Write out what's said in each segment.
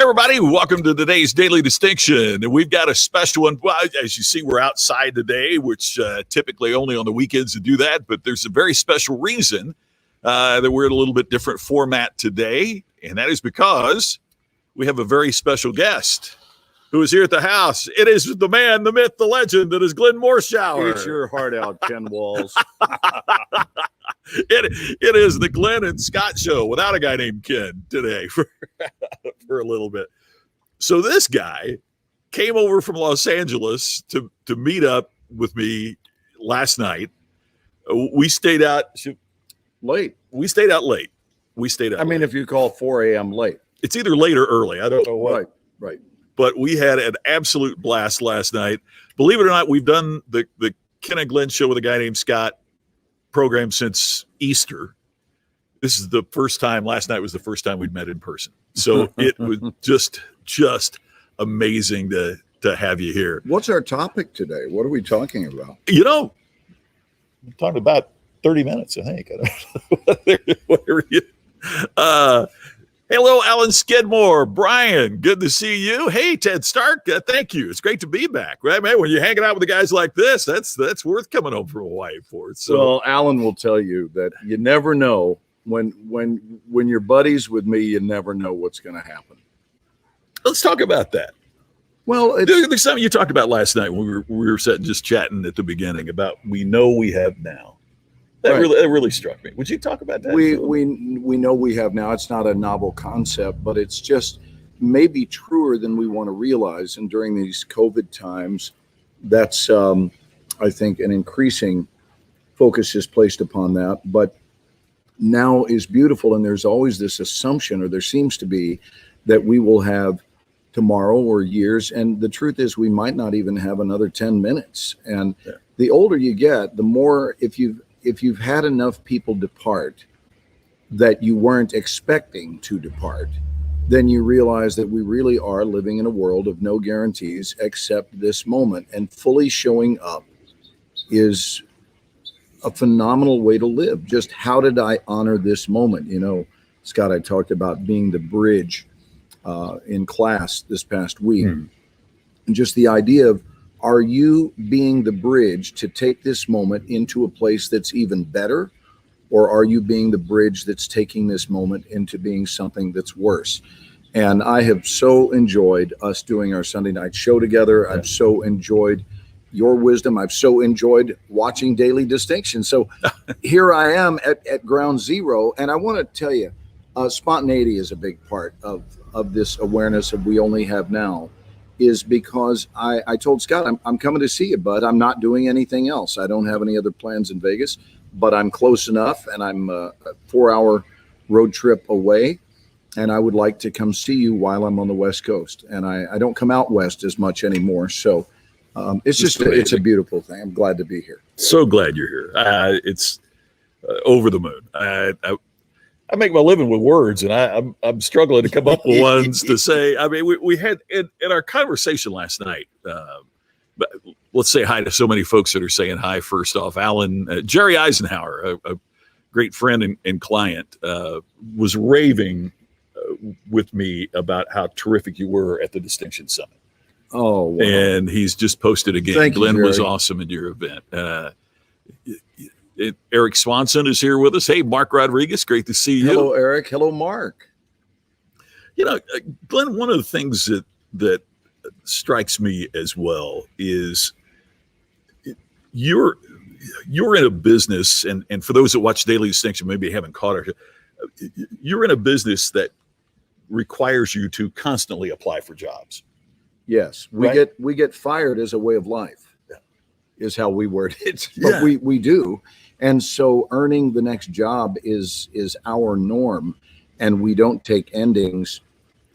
everybody. Welcome to today's Daily Distinction. And we've got a special one. Well, as you see, we're outside today, which typically only on the weekends to do that. But there's a very special reason that we're in a little bit different format today. And that is because we have a very special guest who is here at the house. It is the man, the myth, the legend that is Glenn Morshower. Eat your heart out, Ken Walls. It is the Glenn and Scott show without a guy named Ken today for a little bit. So this guy came over from Los Angeles to meet up with me last night. We stayed out Late. We stayed out late. I mean, if you call 4 a.m. late. It's either late or early. I don't know what. Right. But we had an absolute blast last night. Believe it or not, we've done the Ken and Glenn show with a guy named Scott program since Easter. This is the first time. Last night was the first time we'd met in person. So it was just amazing to have you here. What's our topic today? What are we talking about? You know, we're talking about 30 minutes, I think. Whatever you. Hello, Alan Skidmore. Brian, good to see you. Hey, Ted Stark, thank you. It's great to be back, right, man? When you're hanging out with the guys like this, that's worth coming home from Hawaii for. So, well, Alan will tell you that you never know when you're buddies with me, you never know what's going to happen. Let's talk about that. Well, there's something you talked about last night when we were sitting just chatting at the beginning about we know we have now. That really struck me. Would you talk about that? We know we have now. It's not a novel concept, but it's just maybe truer than we want to realize. And during these COVID times, that's I think an increasing focus is placed upon that. But now is beautiful, and there's always this assumption, or there seems to be, that we will have tomorrow or years. And the truth is, we might not even have another 10 minutes. And the older you get, the more if you've had enough people depart that you weren't expecting to depart, then you realize that we really are living in a world of no guarantees except this moment. And fully showing up is a phenomenal way to live. Just how did I honor this moment? You know, Scott, I talked about being the bridge in class this past week. And just the idea of, are you being the bridge to take this moment into a place that's even better? Or are you being the bridge that's taking this moment into being something that's worse? And I have so enjoyed us doing our Sunday night show together. I've so enjoyed your wisdom. I've so enjoyed watching Daily Distinction. So here I am at ground zero. And I want to tell you, spontaneity is a big part of this awareness of we only have now. Is because I told Scott, I'm coming to see you, bud. I'm not doing anything else. I don't have any other plans in Vegas, but I'm close enough, and I'm a 4-hour road trip away, and I would like to come see you while I'm on the West Coast. And I don't come out west as much anymore, so it's a beautiful thing. I'm glad to be here. So glad you're here. It's over the moon. I make my living with words, and I'm struggling to come up with ones to say. I mean, we had in our conversation last night. But let's say hi to so many folks that are saying hi. First off, Alan, Jerry Eisenhower, a great friend and client, was raving with me about how terrific you were at the Distinction Summit. Oh, wow. And he's just posted again. Thank you, Glenn Jerry. was awesome at your event. Eric Swanson is here with us. Hey, Mark Rodriguez, great to see you. Hello, Eric. Hello, Mark. You know, Glenn, one of the things that strikes me as well is you're in a business, and for those that watch Daily Distinction, maybe haven't caught it, you're in a business that requires you to constantly apply for jobs. Yes, we get fired as a way of life, is how we word it. But we do. And so earning the next job is our norm, and we don't take endings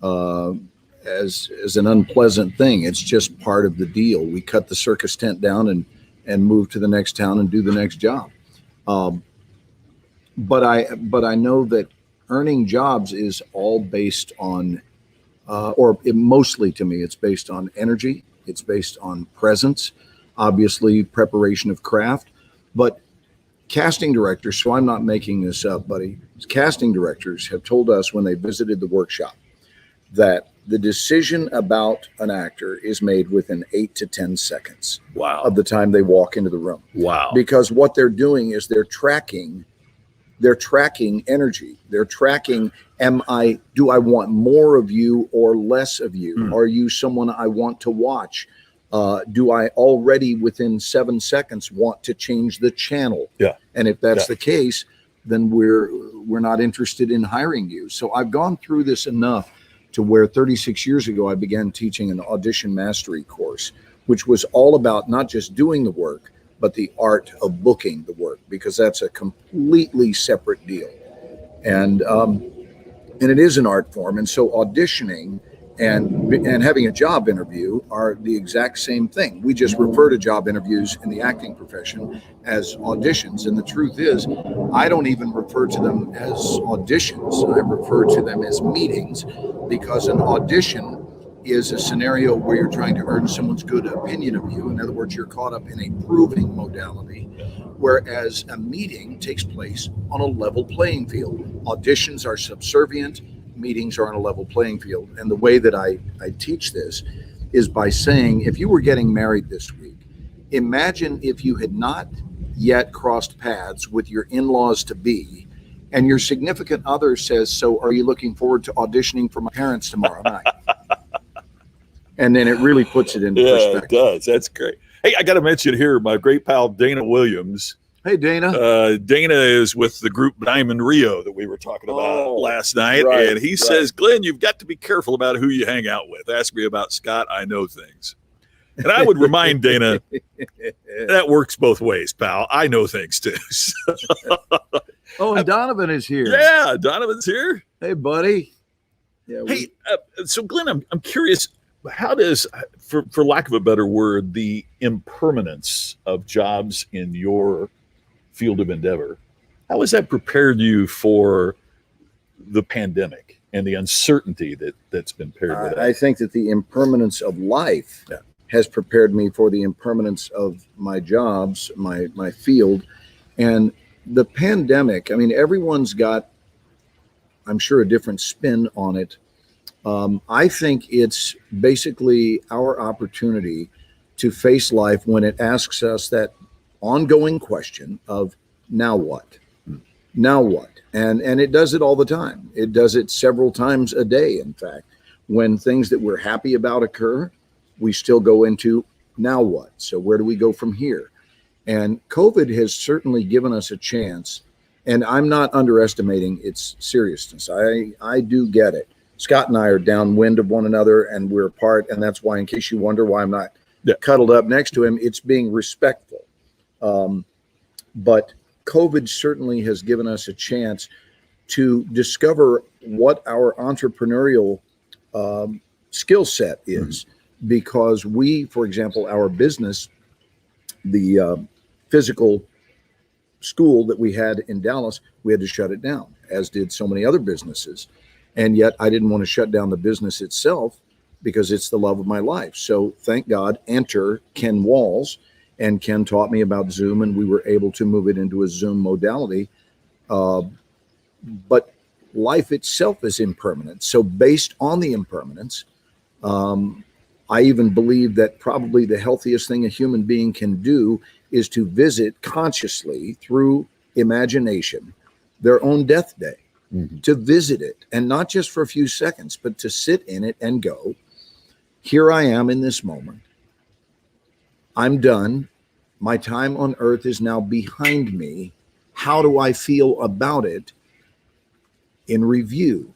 as an unpleasant thing. It's just part of the deal. We cut the circus tent down and move to the next town and do the next job. But I know that earning jobs is all based on, mostly to me, it's based on energy. It's based on presence, obviously preparation of craft, but casting directors, so I'm not making this up, buddy, casting directors have told us when they visited the workshop that the decision about an actor is made within 8 to 10 seconds Wow. of the time they walk into the room. Wow. Because what they're doing is they're tracking energy. They're tracking, do I want more of you or less of you? Are you someone I want to watch? Do I already within 7 seconds want to change the channel? Yeah. And if that's the case, then we're not interested in hiring you. So I've gone through this enough to where 36 years ago, I began teaching an audition mastery course, which was all about not just doing the work, but the art of booking the work, because that's a completely separate deal. And it is an art form. And so auditioning and having a job interview are the exact same thing. We just refer to job interviews in the acting profession as auditions. And the truth is, I don't even refer to them as auditions. I refer to them as meetings, because an audition is a scenario where you're trying to earn someone's good opinion of you. In other words, you're caught up in a proving modality, whereas a meeting takes place on a level playing field. Auditions are subservient. Meetings are on a level playing field. And the way that I teach this is by saying, if you were getting married this week, imagine if you had not yet crossed paths with your in-laws to be, and your significant other says, so are you looking forward to auditioning for my parents tomorrow night? And then it really puts it into perspective. Yeah, it does. That's great. Hey, I got to mention here my great pal Dana Williams. Hey, Dana. Dana is with the group Diamond Rio that we were talking about last night. Right, and he says, Glenn, you've got to be careful about who you hang out with. Ask me about Scott. I know things. And I would remind Dana, that works both ways, pal. I know things too. Oh, and Donovan is here. Yeah, Donovan's here. Hey, buddy. Yeah. Hey, so Glenn, I'm curious, how does, for lack of a better word, the impermanence of jobs in your field of endeavor, how has that prepared you for the pandemic and the uncertainty that's been paired with that? I think that the impermanence of life has prepared me for the impermanence of my jobs, my field. And the pandemic, I mean, everyone's got, I'm sure, a different spin on it. I think it's basically our opportunity to face life when it asks us that ongoing question of now what? Now what? And it does it all the time. It does it several times a day. In fact, when things that we're happy about occur, we still go into now what? So where do we go from here? And COVID has certainly given us a chance, and I'm not underestimating its seriousness. I do get it. Scott and I are downwind of one another, and we're apart. And that's why, in case you wonder why I'm not cuddled up next to him, it's being respectful. But COVID certainly has given us a chance to discover what our entrepreneurial skill set is. Because we, for example, our business, the physical school that we had in Dallas, we had to shut it down, as did so many other businesses. And yet I didn't want to shut down the business itself because it's the love of my life. So thank God, enter Ken Walls. And Ken taught me about Zoom, and we were able to move it into a Zoom modality. But life itself is impermanent. So based on the impermanence, I even believe that probably the healthiest thing a human being can do is to visit consciously through imagination their own death day, to visit it, and not just for a few seconds, but to sit in it and go, here I am in this moment. I'm done. My time on earth is now behind me. How do I feel about it in review?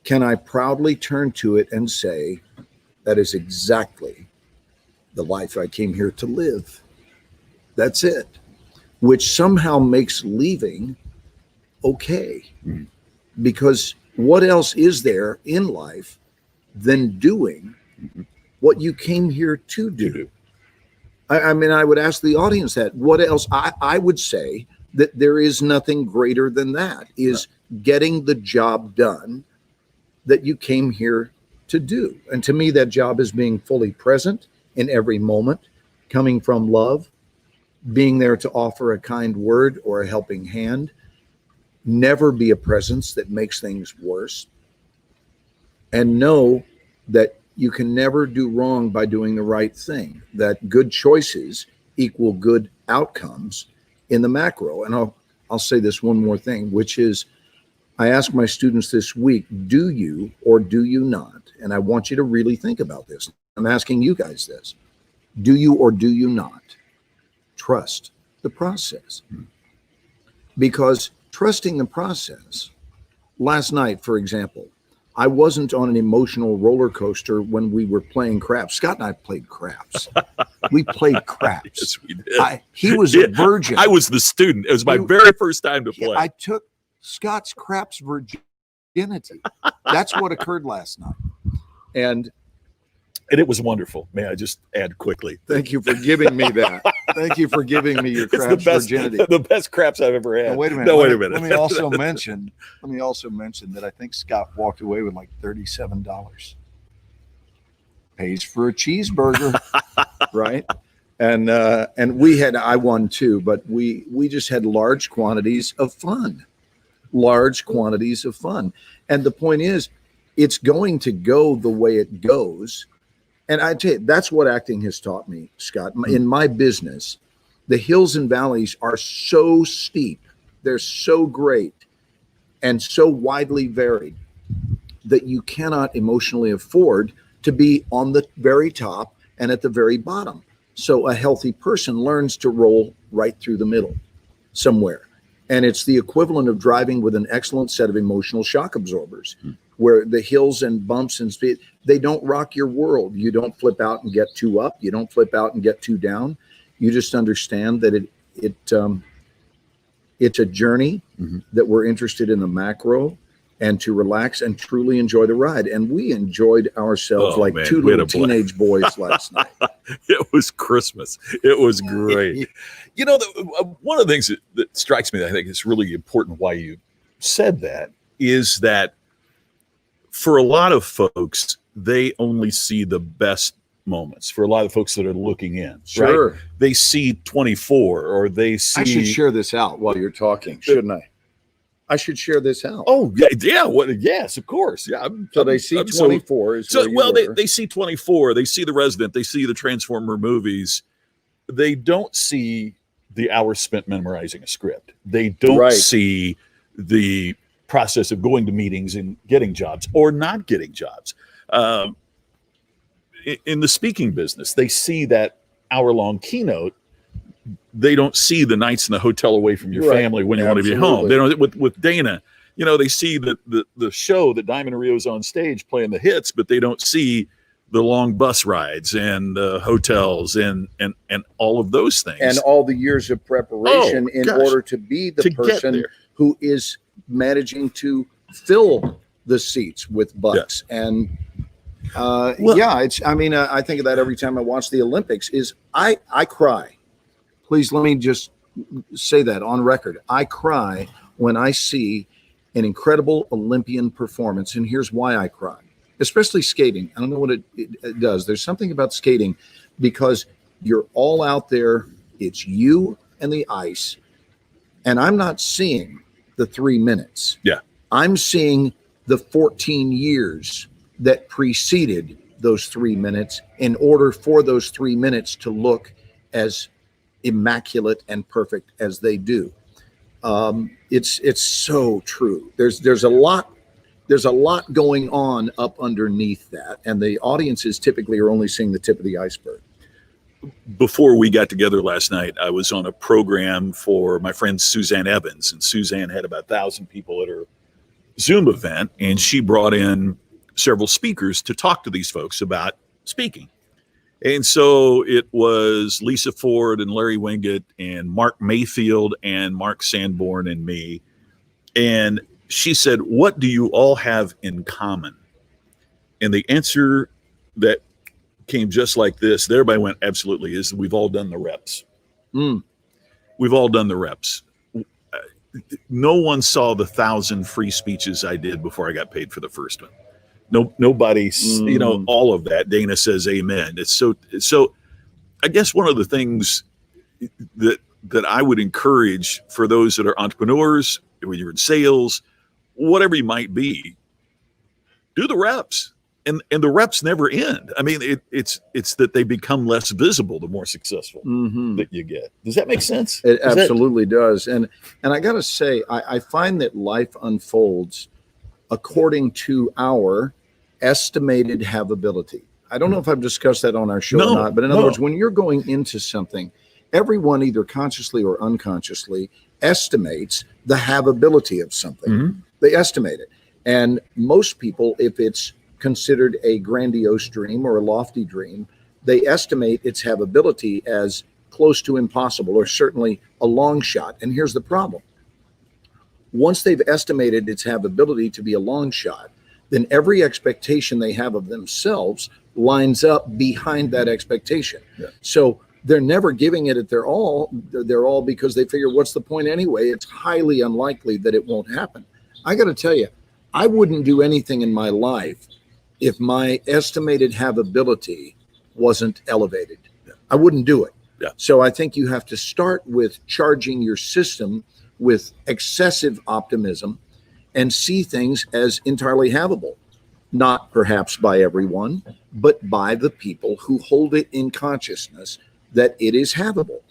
Can I proudly turn to it and say, that is exactly the life I came here to live? That's it. Which somehow makes leaving okay. Because what else is there in life than doing what you came here to do? I mean, I would ask the audience that. What else? I would say that there is nothing greater than that, is getting the job done that you came here to do. And to me, that job is being fully present in every moment, coming from love, being there to offer a kind word or a helping hand, never be a presence that makes things worse. and know that you can never do wrong by doing the right thing, that good choices equal good outcomes in the macro. And I'll say this one more thing, which is I ask my students this week, do you or do you not? And I want you to really think about this. I'm asking you guys this. Do you or do you not trust the process? Because trusting the process, last night, for example, I wasn't on an emotional roller coaster when we were playing craps. Scott and I played craps. We played craps. Yes, we did. He was a virgin. I was the student. It was my very first time to play. I took Scott's craps virginity. That's what occurred last night. And it was wonderful. May I just add quickly? Thank you for giving me that. Thank you for giving me your craps virginity. The best craps I've ever had. Now, wait a minute. No, wait a minute. Let me also mention that I think Scott walked away with like $37. Pays for a cheeseburger, right? And I won too, but we just had large quantities of fun. And the point is, it's going to go the way it goes. And I tell you, that's what acting has taught me, Scott. In my business, the hills and valleys are so steep, they're so great and so widely varied that you cannot emotionally afford to be on the very top and at the very bottom. So a healthy person learns to roll right through the middle somewhere. And it's the equivalent of driving with an excellent set of emotional shock absorbers, where the hills and bumps and speed, they don't rock your world. You don't flip out and get too up. You don't flip out and get too down. You just understand that it's a journey, that we're interested in the macro and to relax and truly enjoy the ride. And we enjoyed ourselves two little teenage boys last night. It was Christmas. It was great. You know, one of the things that strikes me that I think is really important why you said that is that for a lot of folks, they only see the best moments. For a lot of folks that are looking in, sure, right? They see 24 or they see. I should share this out while you're talking, shouldn't I? I should share this out. Oh yeah. Yes, of course. Yeah. So they see 24. They see 24. They see The Resident. They see the Transformer movies. They don't see the hours spent memorizing a script. They don't see the process of going to meetings and getting jobs or not getting jobs. In the speaking business, they see that hour-long keynote. They don't see the nights in the hotel away from your family when you want to be home. They don't. With Dana, they see the show that Diamond Rio's on stage playing the hits, but they don't see the long bus rides and the hotels and all of those things and all the years of preparation in order to be the person who is managing to fill the seats with butts. And it's. I mean, I think of that every time I watch the Olympics. I cry. Please let me just say that on record. I cry when I see an incredible Olympian performance, and here's why I cry. Especially skating. I don't know what it does. There's something about skating because you're all out there. It's you and the ice, and I'm not seeing the 3 minutes. Yeah, I'm seeing the 14 years that preceded those 3 minutes in order for those 3 minutes to look as immaculate and perfect as they do. It's so true. There's a lot going on up underneath that, and the audiences typically are only seeing the tip of the iceberg. Before we got together last night, I was on a program for my friend Suzanne Evans, and Suzanne had about 1,000 people at her Zoom event, and she brought in several speakers to talk to these folks about speaking. And so it was Lisa Ford and Larry Wingate and Mark Mayfield and Mark Sanborn and me. And she said, "What do you all have in common?" And the answer that came just like this, that everybody went, absolutely, is we've all done the reps. We've all done the reps. No one saw the 1,000 free speeches I did before I got paid for the first one. Nobody, all of that. Dana says amen. It's so I guess one of the things that I would encourage for those that are entrepreneurs, when you're in sales, whatever you might be, do the reps. And the reps never end. I mean, it's that they become less visible the more successful that you get. Does that make sense? It absolutely does. And I got to say, I find that life unfolds according to our estimated havability. I don't know if I've discussed that on our show or not, but in other words, when you're going into something, everyone either consciously or unconsciously estimates the havability of something. They estimate it. And most people, if it's considered a grandiose dream or a lofty dream, they estimate its havability as close to impossible, or certainly a long shot. And here's the problem. Once they've estimated its havability to be a long shot, then every expectation they have of themselves lines up behind that expectation. Yeah. So they're never giving it at their all because they figure, what's the point anyway? It's highly unlikely that it won't happen. I got to tell you, I wouldn't do anything in my life if my estimated havability wasn't elevated. Yeah. I wouldn't do it. Yeah. So I think you have to start with charging your system with excessive optimism and see things as entirely havable, not perhaps by everyone, but by the people who hold it in consciousness that it is havable.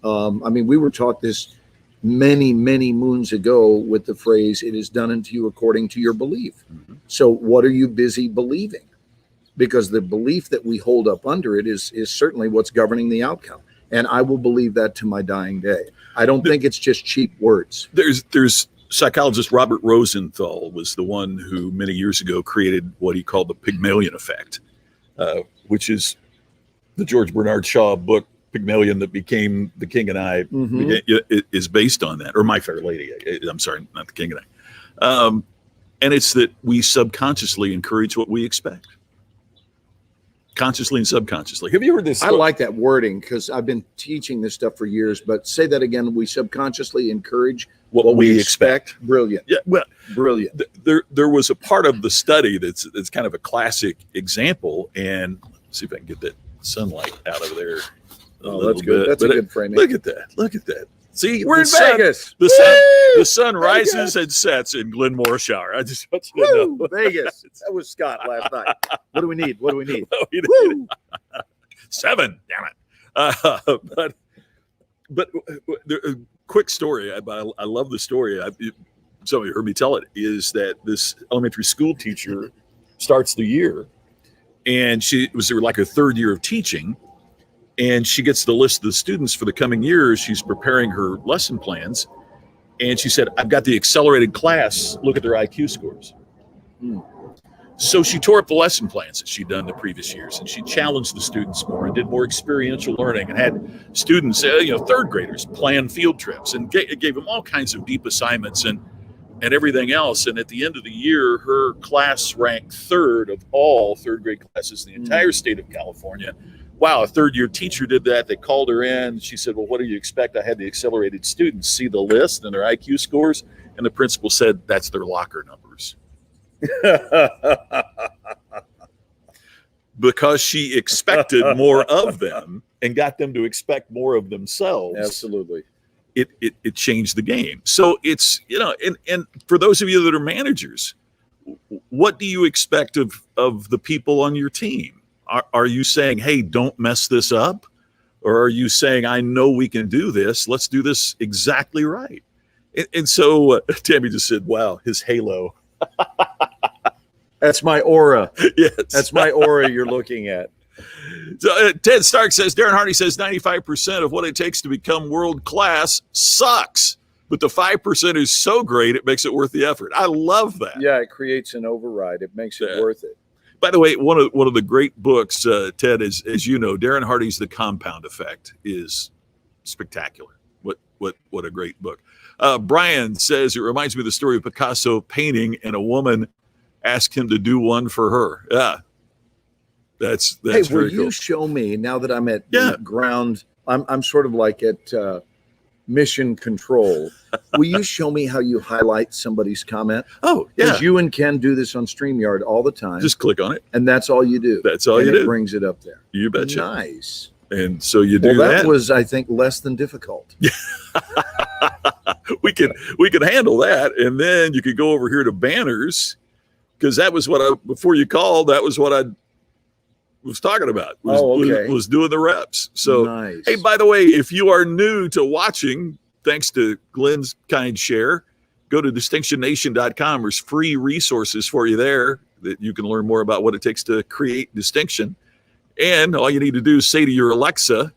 I mean, we were taught this many, many moons ago with the phrase, it is done unto you according to your belief. So what are you busy believing? Because the belief that we hold up under it is certainly what's governing the outcome. And I will believe that to my dying day. I don't think it's just cheap words. There's psychologist Robert Rosenthal was the one who many years ago created what he called the Pygmalion effect, which is the George Bernard Shaw book, Pygmalion, that became The King and I, is based on that, or My Fair Lady. I'm sorry, not The King and I. And it's that we subconsciously encourage what we expect. Consciously and subconsciously. Have you heard this? I like that wording because I've been teaching this stuff for years, but say that again. We subconsciously encourage what we expect. Brilliant. Yeah, well, brilliant. There was a part of the study that's kind of a classic example, and let's see if I can get that sunlight out of there. Oh, that's good. That's a good framing. Look at that. Look at that. See, we're in Vegas. The sun rises and sets in Glenmore Shower. I just want you to know. Vegas. That was Scott last night. What do we need? What do we need? Woo! 7. Damn it. But a quick story. I love the story. Somebody heard me tell it. Is that this elementary school teacher starts the year, and it was like her third year of teaching. And she gets the list of the students for the coming years. She's preparing her lesson plans. And she said, I've got the accelerated class. Look at their IQ scores. So she tore up the lesson plans that she'd done the previous years. And she challenged the students more and did more experiential learning and had students, third graders, plan field trips and gave them all kinds of deep assignments and everything else. And at the end of the year, her class ranked third of all third grade classes in the entire state of California. Wow, a third-year teacher did that. They called her in. She said, well, what do you expect? I had the accelerated students see the list and their IQ scores. And the principal said, that's their locker numbers. Because she expected more of them and got them to expect more of themselves. Absolutely. It changed the game. So it's, and for those of you that are managers, what do you expect of the people on your team? Are you saying, hey, don't mess this up? Or are you saying, I know we can do this. Let's do this exactly right. And so Tammy just said, wow, his halo. That's my aura. Yes. That's my aura you're looking at. So, Ted Stark says, Darren Hardy says 95% of what it takes to become world class sucks. But the 5% is so great, it makes it worth the effort. I love that. Yeah, it creates an override. It makes it worth it. By the way, one of the great books, Ted, as you know, Darren Hardy's The Compound Effect is spectacular. What a great book. Brian says it reminds me of the story of Picasso painting and a woman asked him to do one for her. Yeah, that's hey, very will you show me now that I'm at ground? I'm sort of like at mission control. Will you show me how you highlight somebody's comment? Oh, yeah. Because you and Ken do this on StreamYard all the time. Just click on it. And that's all you do. That's all you do. It brings it up there. You betcha. Nice. And so you do that. That was, I think, less than difficult. we could handle that. And then you could go over here to banners, because that was before you called, that was what I was talking about. Was doing the reps. So, nice. Hey, by the way, if you are new to watching, thanks to Glenn's kind share, go to distinctionnation.com. There's free resources for you there that you can learn more about what it takes to create distinction. And all you need to do is say to your Alexa,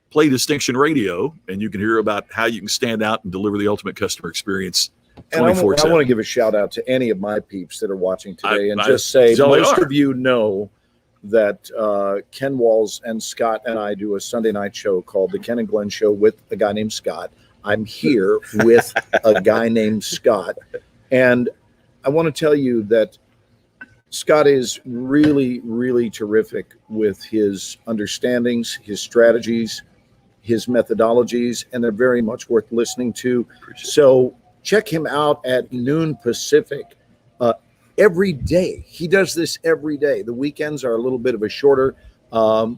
play Distinction Radio, and you can hear about how you can stand out and deliver the ultimate customer experience 24/7. I want to give a shout out to any of my peeps that are watching today and just say most of you know that Ken Walls and Scott and I do a Sunday night show called The Ken and Glenn Show with a guy named Scott. I'm here with a guy named Scott. And I want to tell you that Scott is really, really terrific with his understandings, his strategies, his methodologies, and they're very much worth listening to. So check him out at noon Pacific every day. He does this every day. The weekends are a little bit of a shorter, what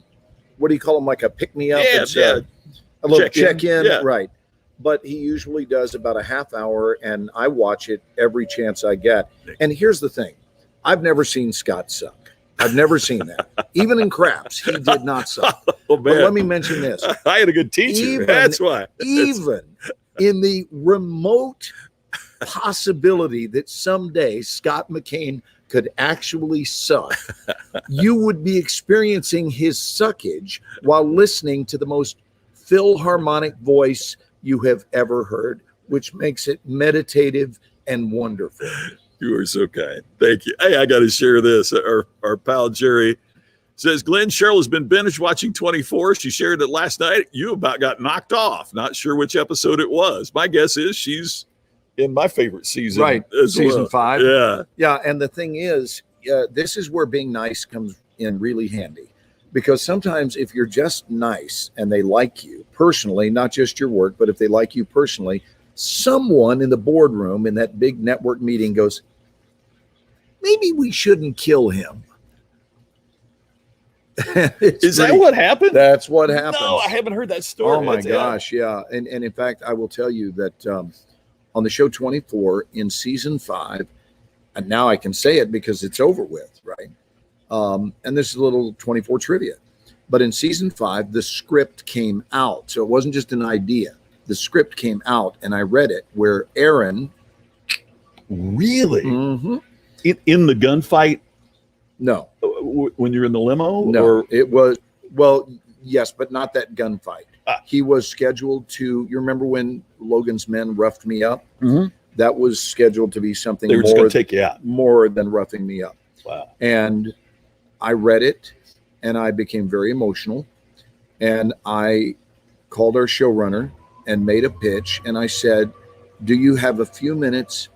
do you call them, like a pick-me-up? Yeah, a little check-in, yeah. Right. But he usually does about a half hour, and I watch it every chance I get. And here's the thing. I've never seen Scott suck. I've never seen that. Even in craps, he did not suck. Oh, man. But let me mention this. I had a good teacher. That's why. Even in the remote possibility that someday Scott McCain could actually suck, you would be experiencing his suckage while listening to the most Philharmonic voice you have ever heard, which makes it meditative and wonderful. You are so kind. Thank you. Hey, I got to share this. Our pal Jerry says, Glenn, Cheryl has been binge watching 24. She shared that last night you about got knocked off. Not sure which episode it was. My guess is she's in my favorite season. Right. Season 5. Yeah. Yeah. And the thing is, this is where being nice comes in really handy. Because sometimes if you're just nice and they like you personally, not just your work, but if they like you personally, someone in the boardroom in that big network meeting goes, maybe we shouldn't kill him. Is that what happened? That's what happened. No, I haven't heard that story. Oh my gosh. Yeah. And in fact, I will tell you that on the show 24 in season 5, and now I can say it because it's over with, right? And this is a little 24 trivia, but in season 5, the script came out. So it wasn't just an idea. The script came out and I read it where Aaron. Really? Mm-hmm. In the gunfight? No. When you're in the limo? No, or? It was, well, yes, but not that gunfight. He was scheduled to, you remember when Logan's men roughed me up? Mm-hmm. That was scheduled to be something they were just gonna take you out. More than roughing me up. Wow. And I read it and I became very emotional. And I called our showrunner and made a pitch. And I said, do you have a few minutes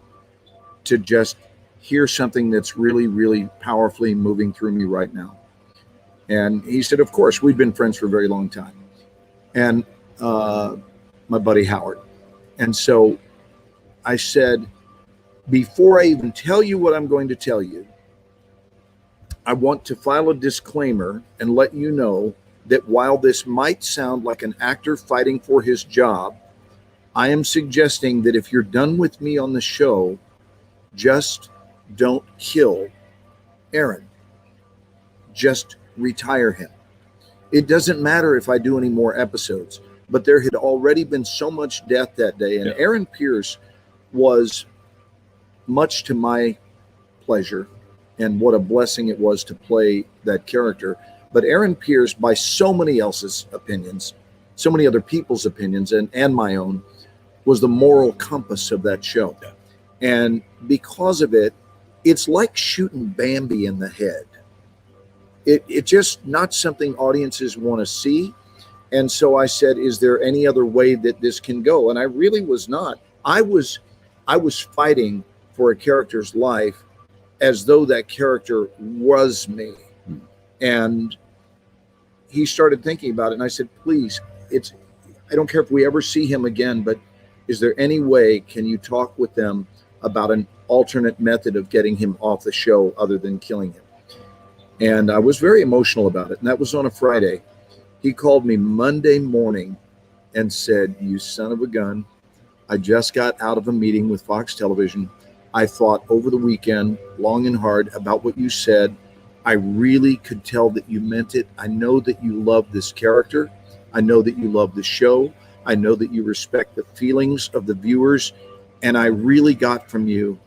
to just hear something that's really, really powerfully moving through me right now? And he said, of course. We've been friends for a very long time. And my buddy Howard. And so I said, before I even tell you what I'm going to tell you, I want to file a disclaimer and let you know that while this might sound like an actor fighting for his job, I am suggesting that if you're done with me on the show, just don't kill Aaron. Just retire him. It doesn't matter if I do any more episodes, but there had already been so much death that day. And Aaron Pierce was, much to my pleasure, and what a blessing it was to play that character. But Aaron Pierce, by so many else's opinions, so many other people's opinions, and my own, was the moral compass of that show. Yeah. And because of it, it's like shooting Bambi in the head. It's just not something audiences want to see. And so I said, is there any other way that this can go? And I really was not. I was fighting for a character's life as though that character was me. And he started thinking about it. And I said, please, I don't care if we ever see him again, but is there any way, can you talk with them about an alternate method of getting him off the show other than killing him? And I was very emotional about it. And that was on a Friday. He called me Monday morning and said, you son of a gun, I just got out of a meeting with Fox Television. I thought over the weekend, long and hard, about what you said. I really could tell that you meant it. I know that you love this character. I know that you love the show. I know that you respect the feelings of the viewers. And I really got from you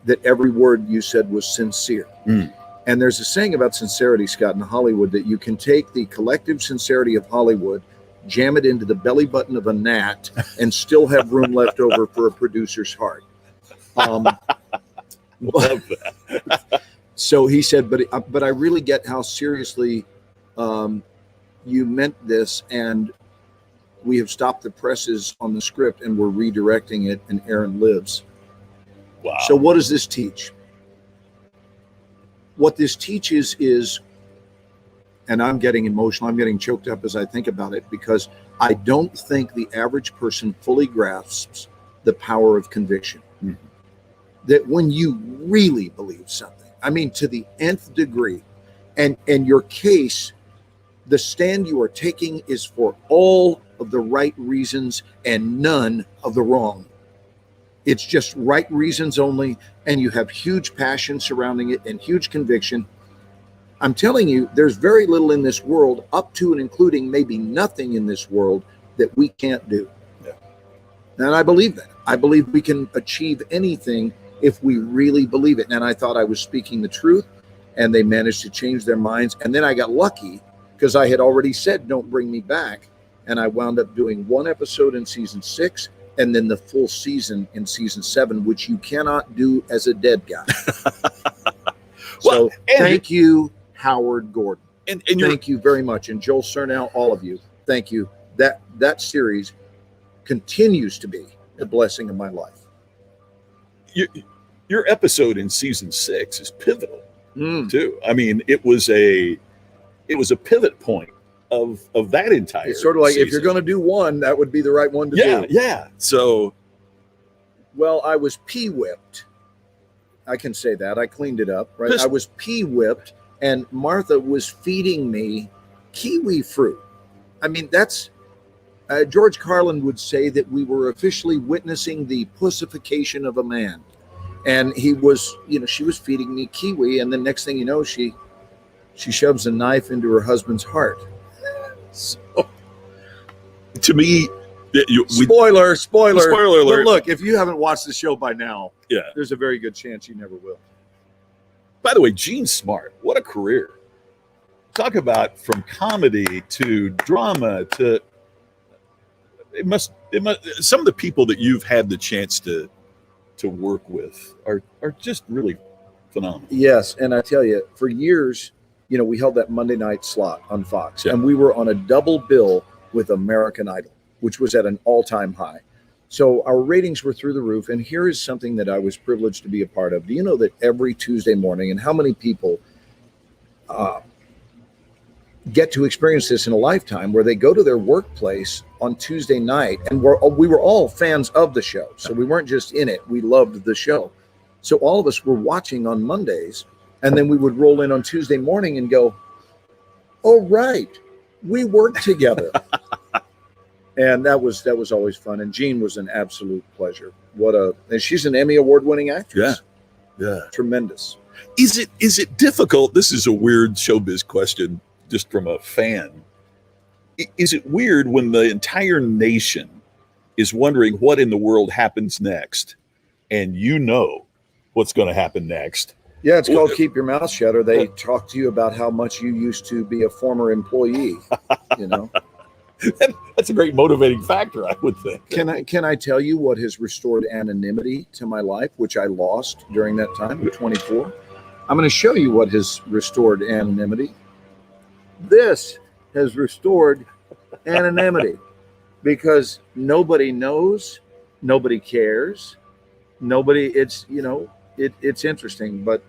that every word you said was sincere. And there's a saying about sincerity, Scott, in Hollywood, that you can take the collective sincerity of Hollywood, jam it into the belly button of a gnat, and still have room left over for a producer's heart. Love that. So he said, but I really get how seriously you meant this, and we have stopped the presses on the script and we're redirecting it, and Aaron lives. Wow. So what does this teach? What this teaches is, and I'm getting emotional, I'm getting choked up as I think about it, because I don't think the average person fully grasps the power of conviction. That when you really believe something, I mean, to the nth degree, and your case, the stand you are taking is for all of the right reasons and none of the wrong. It's just right reasons only, and you have huge passion surrounding it and huge conviction. I'm telling you, there's very little in this world, up to and including maybe nothing in this world, that we can't do. Yeah. And I believe that. I believe we can achieve anything if we really believe it. And I thought I was speaking the truth, and they managed to change their minds. And then I got lucky because I had already said, don't bring me back. And I wound up doing one episode in season 6 and then the full season in season 7, which you cannot do as a dead guy. Well, So thank you, Howard Gordon. And thank you very much. And Joel Cernow, all of you, thank you. That series continues to be a blessing in my life. Your episode in season 6 is pivotal too. I mean, it was a pivot point of that entire It's sort of like season. if you're going to do one, that would be the right one to do. Yeah. So, well, I was pee-whipped. I can say that. I cleaned it up, right? I was pee-whipped, and Martha was feeding me kiwi fruit. I mean, that's George Carlin would say that we were officially witnessing the pussification of a man. And he was, she was feeding me kiwi, and the next thing you know, she shoves a knife into her husband's heart. So, to me, spoiler alert. But look, if you haven't watched the show by now, yeah, there's a very good chance you never will. By the way, Gene Smart, what a career. Talk about from comedy to drama to it must some of the people that you've had the chance to work with are just really phenomenal. Yes, and I tell you, for years, we held that Monday night slot on Fox, and we were on a double bill with American Idol, which was at an all-time high. So our ratings were through the roof, and here is something that I was privileged to be a part of. Do you know that every Tuesday morning, and how many people get to experience this in a lifetime, where they go to their workplace on Tuesday night, and we were all fans of the show, so we weren't just in it, we loved the show. So all of us were watching on Mondays, and then we would roll in on Tuesday morning and go, oh, right, we worked together. And that was always fun. And Jean was an absolute pleasure. And she's an Emmy award-winning actress. Yeah. Tremendous. Is it difficult? This is a weird showbiz question, just from a fan. Is it weird when the entire nation is wondering what in the world happens next, and what's going to happen next? Yeah, it's called Keep Your Mouth Shut, or they talk to you about how much you used to be a former employee, That's a great motivating factor, I would think. Can I tell you what has restored anonymity to my life, which I lost during that time at 24? I'm going to show you what has restored anonymity. This has restored anonymity because nobody knows, nobody cares, it's interesting, but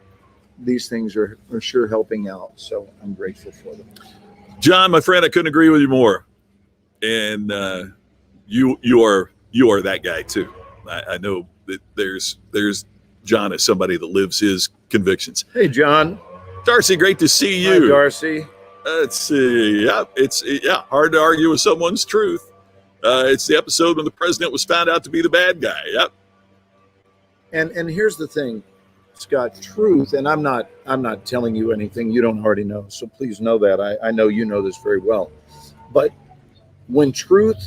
these things are sure helping out. So I'm grateful for them. John, my friend, I couldn't agree with you more. And you are that guy too. I know that there's John as somebody that lives his convictions. Hey, John. Darcy, great to see you. Hi, Darcy. Let's see. Yeah, it's hard to argue with someone's truth. It's the episode when the president was found out to be the bad guy. Yep. And here's the thing, Scott, truth, and I'm not telling you anything you don't already know. So please know that. I know you know this very well. But when truth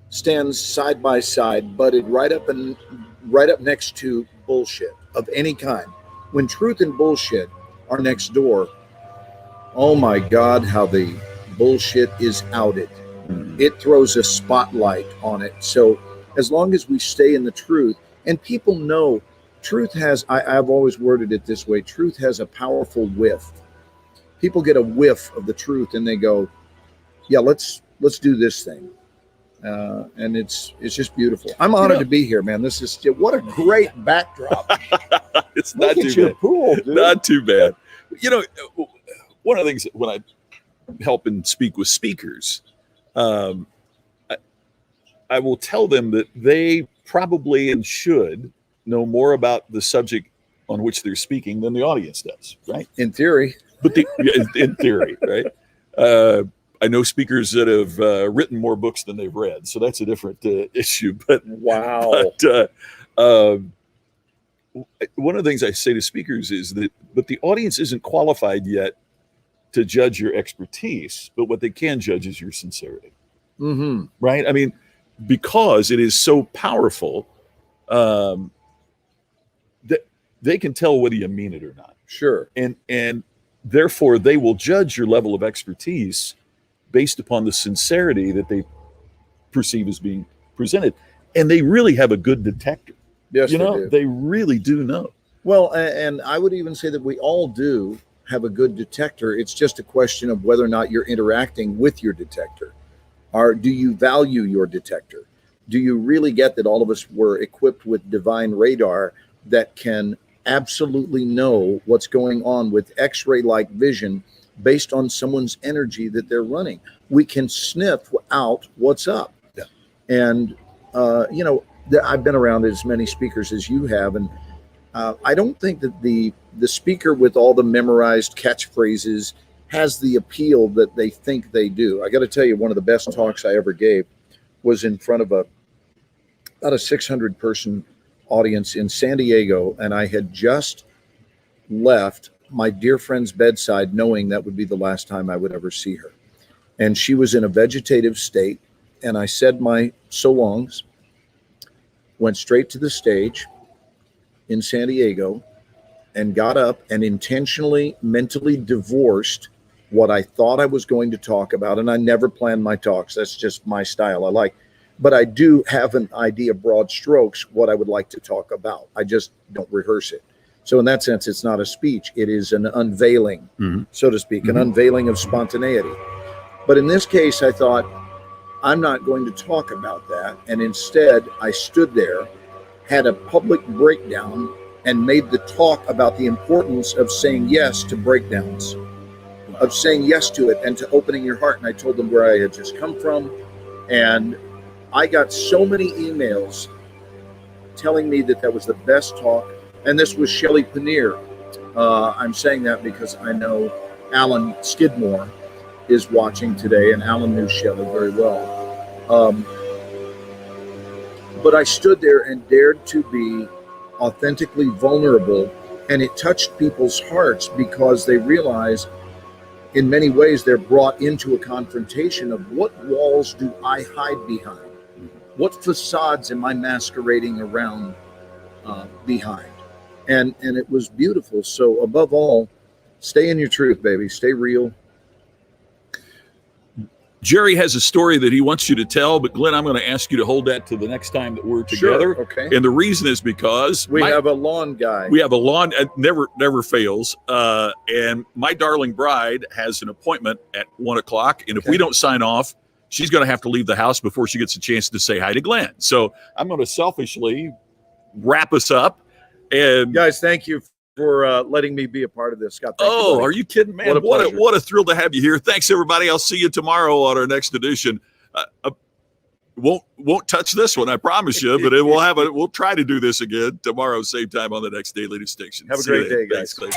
stands side by side, butted right up next to bullshit of any kind, when truth and bullshit are next door, oh my God, how the bullshit is outed. It throws a spotlight on it. So as long as we stay in the truth, and people know truth has, I've always worded it this way, truth has a powerful whiff. People get a whiff of the truth and they go, yeah, let's do this thing. And it's just beautiful. I'm honored to be here, man. This is, what a great backdrop. It's not too bad. Pool, dude. Not too bad. You know, one of the things when I help and speak with speakers, I will tell them that they probably and should know more about the subject on which they're speaking than the audience does, right? In theory. But in theory, right? I know speakers that have written more books than they've read, so that's a different issue. But wow. But one of the things I say to speakers is that, but the audience isn't qualified yet to judge your expertise, but what they can judge is your sincerity, right? I mean, because it is so powerful, that they can tell whether you mean it or not. Sure. And therefore they will judge your level of expertise based upon the sincerity that they perceive as being presented. And they really have a good detector. Yes, they really do know. Well, and I would even say that we all do have a good detector. It's just a question of whether or not you're interacting with your detector. Do you value your detector? Do you really get that all of us were equipped with divine radar that can absolutely know what's going on with X-ray-like vision based on someone's energy that they're running? We can sniff out what's up. Yeah. And, I've been around as many speakers as you have, and I don't think that the speaker with all the memorized catchphrases has the appeal that they think they do. I got to tell you, one of the best talks I ever gave was in front of about a 600-person audience in San Diego, and I had just left my dear friend's bedside knowing that would be the last time I would ever see her. And she was in a vegetative state, and I said my so longs, went straight to the stage in San Diego, and got up and intentionally mentally divorced what I thought I was going to talk about. And I never plan my talks. That's just my style. But I do have an idea, broad strokes, what I would like to talk about. I just don't rehearse it. So in that sense, it's not a speech. It is an unveiling, so to speak, an unveiling of spontaneity. But in this case, I thought, I'm not going to talk about that. And instead, I stood there, had a public breakdown, and made the talk about the importance of saying yes to breakdowns, of saying yes to it and to opening your heart. And I told them where I had just come from. And I got so many emails telling me that was the best talk. And this was Shelley Paneer. I'm saying that because I know Alan Skidmore is watching today, and Alan knew Shelley very well. But I stood there and dared to be authentically vulnerable, and it touched people's hearts because they realize in many ways they're brought into a confrontation of what walls do I hide behind? What facades am I masquerading around behind? And it was beautiful. So above all, stay in your truth, baby. Stay real. Jerry has a story that he wants you to tell, but Glenn, I'm going to ask you to hold that to the next time that we're together. Sure, okay. And the reason is because we have a lawn guy. We have a lawn, never fails. And my darling bride has an appointment at 1:00. And if we don't sign off, she's going to have to leave the house before she gets a chance to say hi to Glenn. So I'm going to selfishly wrap us up. And guys, thank you for letting me be a part of this, Scott. Are you kidding, man? What a thrill to have you here. Thanks, everybody. I'll see you tomorrow on our next edition. Won't touch this one, I promise you, but we'll try to do this again tomorrow, same time on the next Daily Distinction. Have a great day, guys. Thanks,